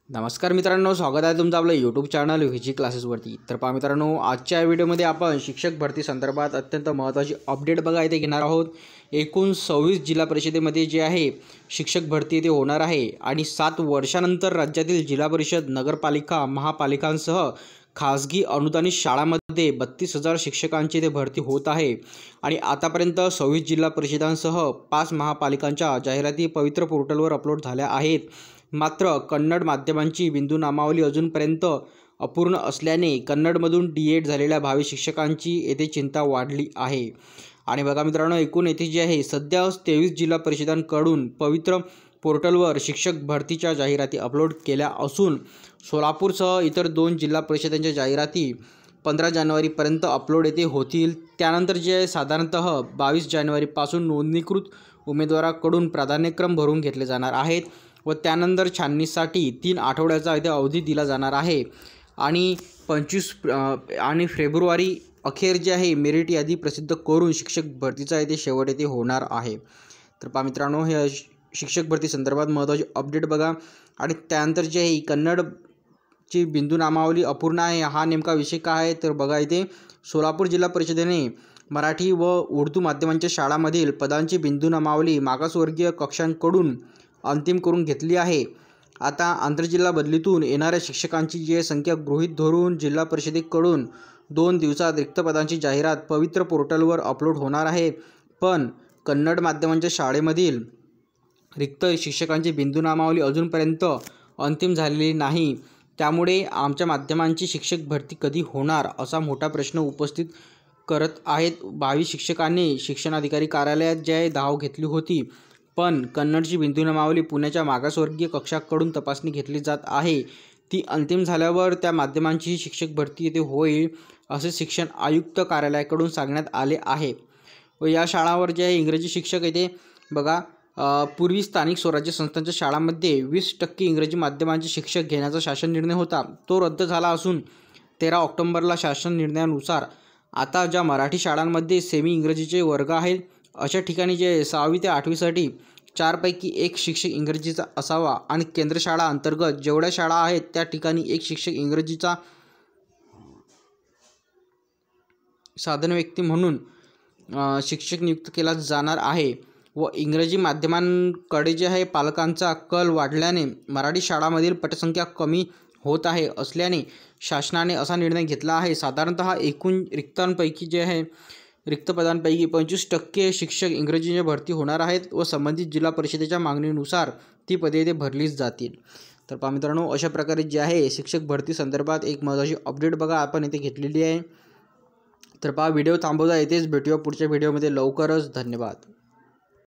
नमस्कार मित्रांनो, स्वागत आहे तुमचं आपलं यूट्यूब चॅनल व्हीजी क्लासेसवरती। तर पहा मित्रांनो, आजच्या व्हिडिओमध्ये आपण शिक्षक भरती संदर्भात अत्यंत महत्त्वाची अपडेट बघा इथे घेणार आहोत। एकूण 26 जिल्हा परिषदेमध्ये जे आहे शिक्षक भरती इथे होणार आहे आणि 7 वर्षानंतर राज्यातील जिल्हा परिषद, नगरपालिका, महापालिकांसह खासगी अनुदानित शाळांमध्ये 32,000 शिक्षकांची इथे भरती होत आहे आणि आतापर्यंत 26 जिल्हा परिषदांसह 5 महापालिकांच्या जाहिराती पवित्र पोर्टलवर अपलोड झाल्या आहेत। मात्र कन्नड माध्यमांची बिंदू नामावली अजूनपर्यंत अपूर्ण असल्याने कन्नडमधून डी.एड झालेल्या भावी शिक्षकांची येथे चिंता वाढली आहे। आणि बघा मित्रांनो, एकूण येथे जे आहे सध्या 23 जिल्हा परिषदांकडून पवित्र पोर्टलवर शिक्षक भरतीच्या जाहिराती अपलोड केल्या असून सोलापूरसह इतर 2 जिल्हा परिषदांच्या जाहिराती 15 जानेवारीपर्यंत अपलोड येथे होतील। त्यानंतर जे आहे साधारणतः 22 जानेवारीपासून नोंदणीकृत उमेदवारांकडून प्राधान्यक्रम भरून घेतले जाणार आहेत व त्यानंतर छाननीसाठी 3 आठवड्याचा इथे अवधी दिला जाणार आहे आणि 25 आणि फेब्रुवारी अखेर जे आहे मेरिट यादी प्रसिद्ध करून शिक्षक भरतीचा इथे शेवट येथे होणार आहे। तर पहा मित्रांनो, हे शिक्षक भरती संदर्भात महत्त्वाची अपडेट बघा। आणि त्यानंतर जे आहे कन्नडची बिंदू नामावली अपूर्ण आहे, हा नेमका विषय काय आहे तर बघा, इथे सोलापूर जिल्हा परिषदेने मराठी व उर्दू माध्यमांच्या शाळांमधील पदांची बिंदू नामावली मागासवर्गीय कक्षांकडून अंतिम करून घेतली आहे। आता आंतरजिल्हा बदलीतून येणाऱ्या शिक्षकांची जी संख्या गृहीत धरून जिल्हा परिषदेकडून 2 दिवसात रिक्त पदांची जाहिरात पवित्र पोर्टलवर अपलोड होणार आहे। पण कन्नड माध्यमांच्या शाळेमधील रिक्त शिक्षकांची बिंदू नामावली अजूनपर्यंत अंतिम झालेली नाही। त्यामुळे आमच्या माध्यमांची शिक्षक भरती कधी होणार असा मोठा प्रश्न उपस्थित करत आहेत। भावी शिक्षकांनी शिक्षणाधिकारी कार्यालयात जे आहे धाव घेतली होती, पण कन्नडची बिंदू नामावली पुण्याच्या मागासवर्गीय कक्षाकडून तपासणी घेतली जात आहे। ती अंतिम झाल्यावर त्या माध्यमांची शिक्षक भरती येथे होईल असे शिक्षण आयुक्त कार्यालयाकडून सांगण्यात आले आहे। व या शाळांवर जे आहे इंग्रजी शिक्षक येथे बघा, पूर्वी स्थानिक स्वराज्य संस्थांच्या शाळांमध्ये 20% इंग्रजी माध्यमांचे शिक्षक घेण्याचा शासन निर्णय होता, तो रद्द झाला असून 13 ऑक्टोबरला शासन निर्णयानुसार आता ज्या मराठी शाळांमध्ये सेमी इंग्रजीचे वर्ग आहेत अशा ठिकाणी जे 6वी ते 8वीसाठी 4 पैकी 1 शिक्षक इंग्रजीचा असावा आणि केंद्र शाळा अंतर्गत जेवढ्या शाळा आहेत त्या ठिकाणी 1 शिक्षक इंग्रजीचा साधन व्यक्ती म्हणून शिक्षक नियुक्त केला जाणार आहे। व इंग्रजी माध्यमांकडे जे आहे पालकांचा कल वाढल्याने मराठी शाळांमधील पटसंख्या कमी होत आहे असल्याने शासनाने असा निर्णय घेतला आहे। साधारणतः एकूण रिक्तांपैकी जे आहे रिक्त पदांपैकी 25% शिक्षक इंग्रजीच्या भरती होणार आहेत व संबंधित जिल्हा परिषदेच्या मागणीनुसार ती पदे इथे भरलीच जातील। तर पहा मित्रांनो, अशा प्रकारे जे आहे शिक्षक भरती संदर्भात एक महत्त्वाची अपडेट बघा आपण इथे घेतलेली आहे। तर पहा, व्हिडिओ थांबवता येथेच भेटूया पुढच्या व्हिडिओमध्ये लवकरच। धन्यवाद।